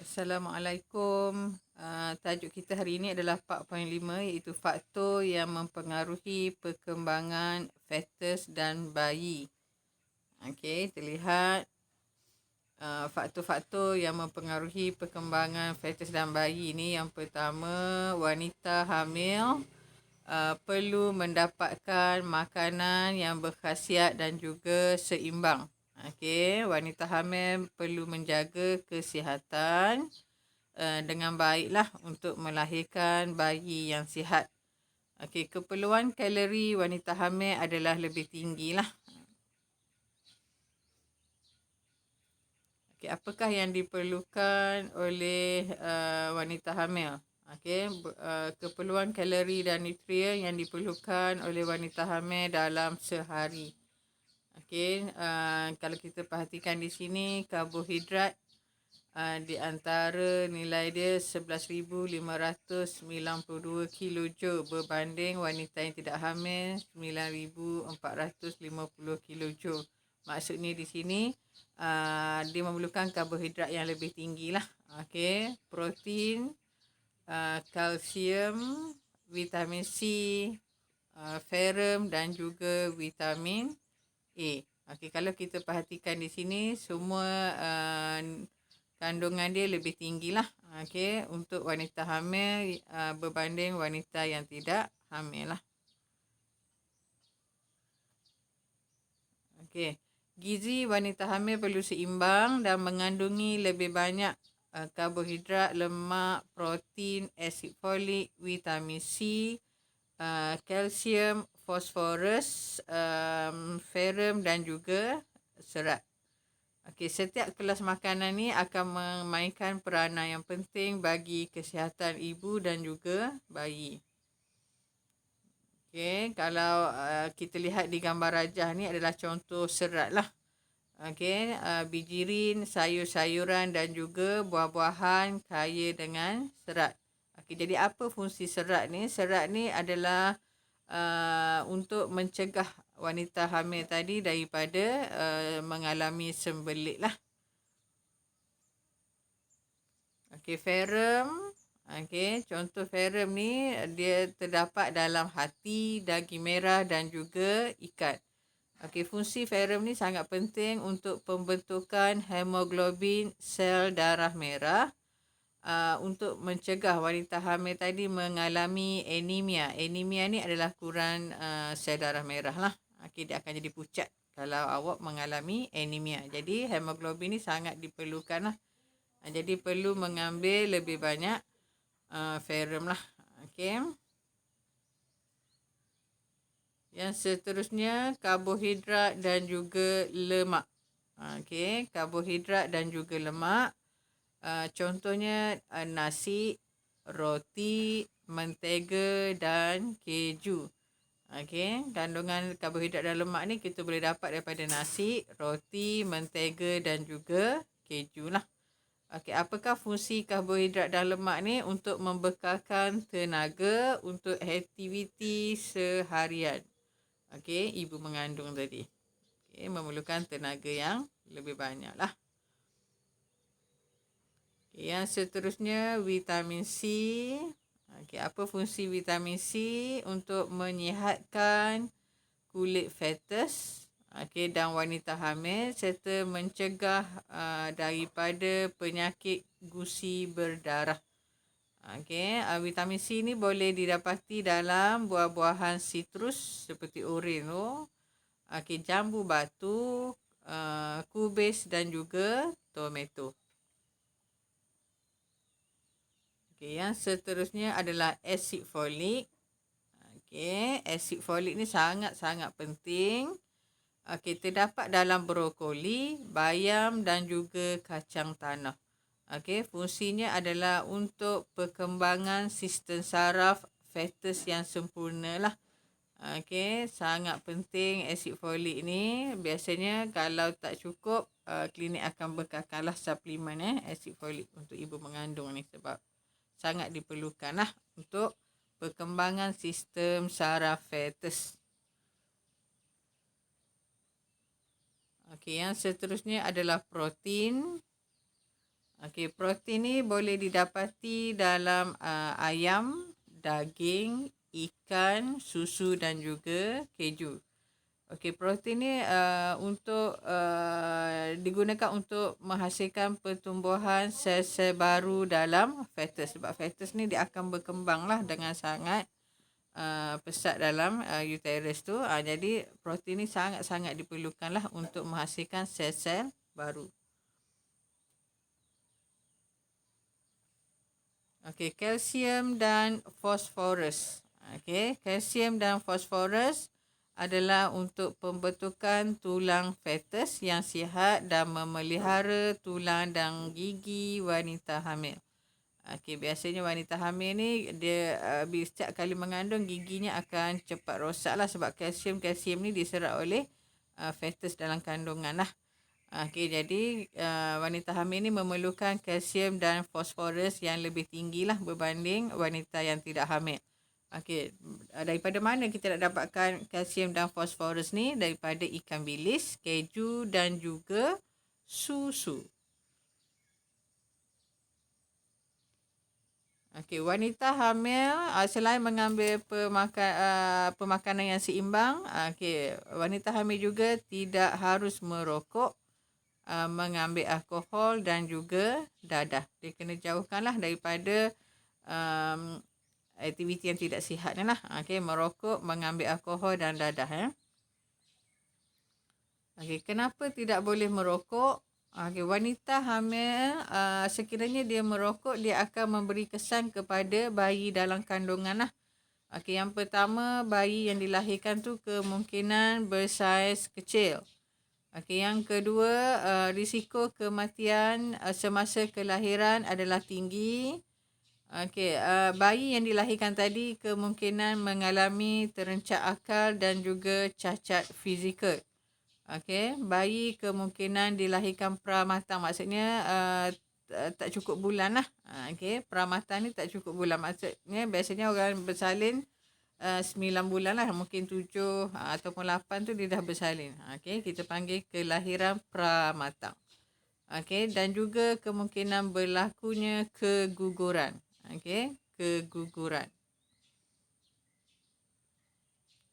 Assalamualaikum. Tajuk kita hari ini adalah 4.5 iaitu faktor yang mempengaruhi perkembangan fetus dan bayi. Okey, terlihat faktor-faktor yang mempengaruhi perkembangan fetus dan bayi ini. Yang pertama, wanita hamil perlu mendapatkan makanan yang berkhasiat dan juga seimbang. Okey, wanita hamil perlu menjaga kesihatan dengan baiklah untuk melahirkan bayi yang sihat. Okey, keperluan kalori wanita hamil adalah lebih tinggilah. Okey, apakah yang diperlukan oleh wanita hamil? Okey, keperluan kalori dan nutrien yang diperlukan oleh wanita hamil dalam sehari. Okey, kalau kita perhatikan di sini, karbohidrat di antara nilai dia 11,592 kilojoule berbanding wanita yang tidak hamil 9,450 kilojoule. Maksudnya di sini dia memerlukan karbohidrat yang lebih tinggi lah. Okey, protein, kalsium, vitamin C, ferrum dan juga vitamin A. Okey, kalau kita perhatikan di sini semua kandungan dia lebih tinggilah. Okey, untuk wanita hamil berbanding wanita yang tidak hamil lah. Okey, gizi wanita hamil perlu seimbang dan mengandungi lebih banyak karbohidrat, lemak, protein, asid folik, vitamin C, kalsium, fosforus, ferrum dan juga serat. Okey, setiap kelas makanan ni akan memainkan peranan yang penting bagi kesihatan ibu dan juga bayi. Okey, kalau kita lihat di gambar rajah ni adalah contoh serat lah. Okey, bijirin, sayur-sayuran dan juga buah-buahan kaya dengan serat. Okey, jadi apa fungsi serat ni? Serat ni adalah untuk mencegah wanita hamil tadi daripada mengalami sembelit lah. Okey, ferrum. Okey, contoh ferrum ni dia terdapat dalam hati, daging merah dan juga ikat. Okey, fungsi ferrum ni sangat penting untuk pembentukan hemoglobin sel darah merah untuk mencegah wanita hamil tadi mengalami anemia. Anemia ni adalah kurang sel darah merah lah. Okey, dia akan jadi pucat kalau awak mengalami anemia. Jadi hemoglobin ni sangat diperlukan lah. Jadi perlu mengambil lebih banyak ferrum lah. Okey. Yang seterusnya karbohidrat dan juga lemak. Okey, karbohidrat dan juga lemak. Contohnya nasi, roti, mentega dan keju. Okey, kandungan karbohidrat dan lemak ni kita boleh dapat daripada nasi, roti, mentega dan juga keju lah. Okey, apakah fungsi karbohidrat dan lemak ni? Untuk membekalkan tenaga untuk aktiviti seharian. Okey, ibu mengandung tadi. Okey, memerlukan tenaga yang lebih banyak lah. Okay, yang seterusnya vitamin C. Okey, apa fungsi vitamin C? Untuk menyihatkan kulit fetus dan wanita hamil serta mencegah daripada penyakit gusi berdarah. Vitamin C ni boleh didapati dalam buah-buahan sitrus seperti oren tu, jambu batu, kubis dan juga tomato. Yang seterusnya adalah asid folik. Asid folik ni sangat-sangat penting. Terdapat dalam brokoli, bayam dan juga kacang tanah. Fungsinya adalah untuk perkembangan sistem saraf fetus yang sempurna lah. Sangat penting asid folik ni. Biasanya kalau tak cukup, klinik akan bekalkanlah suplemen asid folik untuk ibu mengandung ni sebab sangat diperlukan lah untuk perkembangan sistem saraf fetus. Yang seterusnya adalah protein. Okey, protein ni boleh didapati dalam ayam, daging, ikan, susu dan juga keju. Okey, protein ni untuk digunakan untuk menghasilkan pertumbuhan sel-sel baru dalam fetus. Sebab fetus ni dia akan berkembanglah dengan sangat pesat dalam uterus tu. Jadi protein ni sangat-sangat diperlukanlah untuk menghasilkan sel-sel baru. Okey, kalsium dan fosforus. Okey, kalsium dan fosforus adalah untuk pembentukan tulang fetus yang sihat dan memelihara tulang dan gigi wanita hamil. Okey, biasanya wanita hamil ni dia setiap kali mengandung giginya akan cepat rosaklah sebab kalsium ni diserap oleh fetus dalam kandungan lah. Okey, jadi wanita hamil ni memerlukan kalsium dan fosforus yang lebih tinggilah berbanding wanita yang tidak hamil. Okey, daripada mana kita nak dapatkan kalsium dan fosforus ni? Daripada ikan bilis, keju dan juga susu. Okey, wanita hamil selain mengambil pemakanan yang seimbang, okey, wanita hamil juga tidak harus merokok, mengambil alkohol dan juga dadah. Dia kena jauhkanlah daripada aktiviti yang tidak sihat ni lah. Okey, merokok, mengambil alkohol dan dadah. Okey, kenapa tidak boleh merokok? Okey, wanita hamil sekiranya dia merokok, dia akan memberi kesan kepada bayi dalam kandungan lah. Okey, yang pertama, bayi yang dilahirkan tu kemungkinan bersaiz kecil. Okey, yang kedua, risiko kematian semasa kelahiran adalah tinggi. Okey, bayi yang dilahirkan tadi kemungkinan mengalami terencak akal dan juga cacat fizikal. Okey, bayi kemungkinan dilahirkan pramatang, maksudnya tak cukup bulan lah. Okey, pramatang ni tak cukup bulan, maksudnya biasanya orang bersalin 9 bulan lah, mungkin 7 ataupun 8 tu dia dah bersalin. Okey, kita panggil kelahiran pramatang. Okey, dan juga kemungkinan berlakunya keguguran. Okey, keguguran.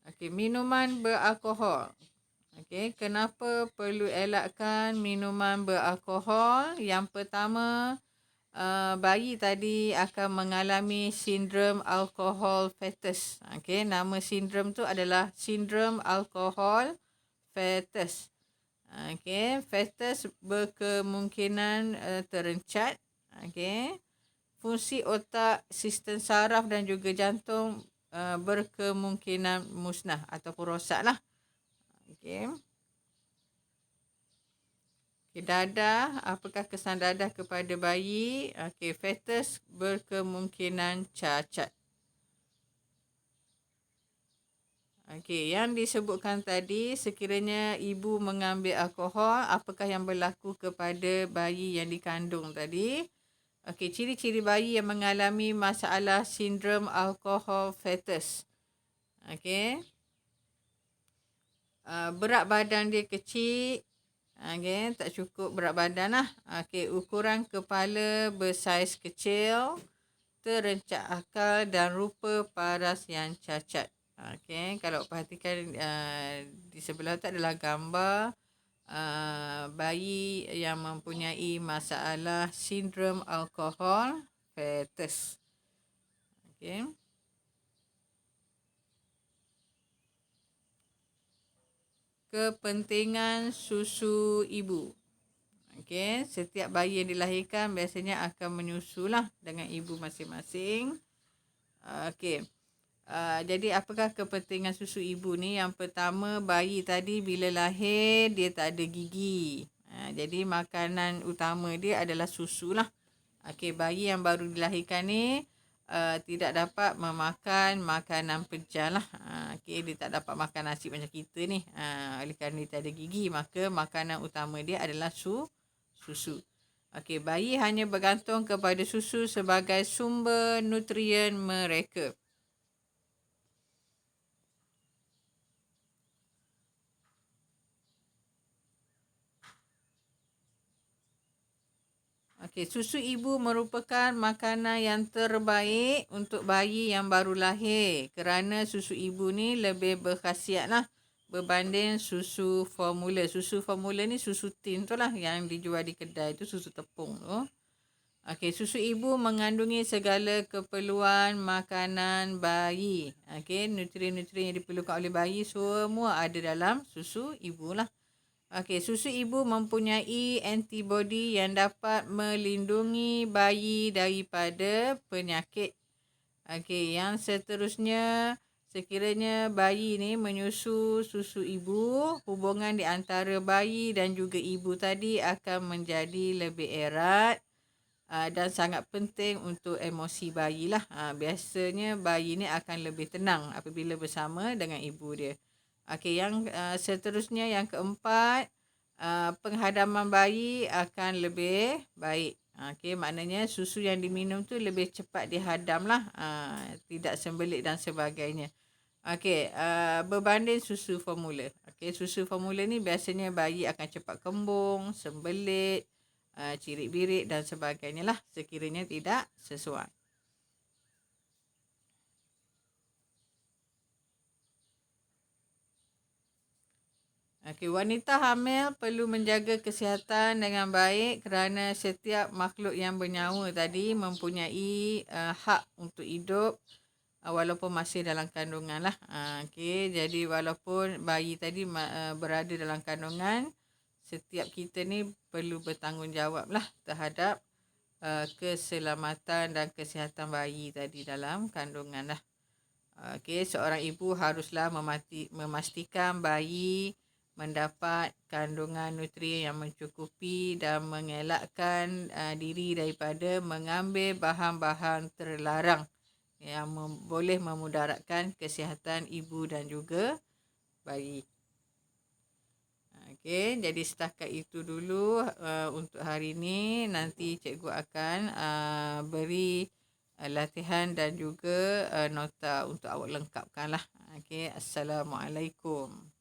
Okey, minuman beralkohol. Okey, kenapa perlu elakkan minuman beralkohol? Yang pertama, bayi tadi akan mengalami sindrom alkohol fetus. Okey, nama sindrom tu adalah sindrom alkohol fetus. Okey, fetus berkemungkinan terencat. Okey, fungsi otak, sistem saraf dan juga jantung berkemungkinan musnah ataupun rosaklah. Okey. Okay, dadah, apakah kesan dadah kepada bayi? Okey, fetus berkemungkinan cacat. Okey, yang disebutkan tadi, sekiranya ibu mengambil alkohol, apakah yang berlaku kepada bayi yang dikandung tadi? Okey, ciri-ciri bayi yang mengalami masalah sindrom alkohol fetus. Okey. Berat badan dia kecil. Okey, tak cukup berat badan lah. Okey, ukuran kepala bersaiz kecil, terencak akal dan rupa paras yang cacat. Okey, kalau perhatikan di sebelah tu adalah gambar bayi yang mempunyai masalah sindrom alkohol fetus. Okey. Kepentingan susu ibu. Okey, setiap bayi yang dilahirkan biasanya akan menyusulah dengan ibu masing-masing. Okey. Jadi apakah kepentingan susu ibu ni? Yang pertama, bayi tadi bila lahir dia tak ada gigi. Jadi makanan utama dia adalah susu lah. Okey, bayi yang baru dilahirkan ni tidak dapat memakan makanan pejal lah. Okey, dia tak dapat makan nasi macam kita ni. Oleh kerana dia tak ada gigi, maka makanan utama dia adalah susu. Okey, bayi hanya bergantung kepada susu sebagai sumber nutrien mereka. Okey, susu ibu merupakan makanan yang terbaik untuk bayi yang baru lahir. Kerana susu ibu ni lebih berkhasiat lah berbanding susu formula. Susu formula ni susu tin tu lah yang dijual di kedai tu, susu tepung tu. Okey, susu ibu mengandungi segala keperluan makanan bayi. Okey, nutrien-nutrien yang diperlukan oleh bayi semua ada dalam susu ibu lah. Okey, susu ibu mempunyai antibodi yang dapat melindungi bayi daripada penyakit. Okey, yang seterusnya, sekiranya bayi ni menyusu susu ibu, hubungan di antara bayi dan juga ibu tadi akan menjadi lebih erat dan sangat penting untuk emosi bayi lah. Biasanya bayi ni akan lebih tenang apabila bersama dengan ibu dia. Okey, yang seterusnya yang keempat, penghadaman bayi akan lebih baik. Okey, maknanya susu yang diminum tu lebih cepat dihadam lah, tidak sembelit dan sebagainya. Okey, berbanding susu formula. Okey, susu formula ni biasanya bayi akan cepat kembung, sembelit, cirit-birit dan sebagainya lah sekiranya tidak sesuai. Okey, wanita hamil perlu menjaga kesihatan dengan baik kerana setiap makhluk yang bernyawa tadi mempunyai hak untuk hidup walaupun masih dalam kandungan lah. Okey, jadi walaupun bayi tadi berada dalam kandungan, setiap kita ni perlu bertanggungjawab lah terhadap keselamatan dan kesihatan bayi tadi dalam kandungan lah. Okey, seorang ibu haruslah memastikan bayi mendapat kandungan nutrien yang mencukupi dan mengelakkan diri daripada mengambil bahan-bahan terlarang yang boleh memudaratkan kesihatan ibu dan juga bayi. Okey, jadi setakat itu dulu untuk hari ini. Nanti cikgu akan beri latihan dan juga nota untuk awak lengkapkan lah. Okey, Assalamualaikum.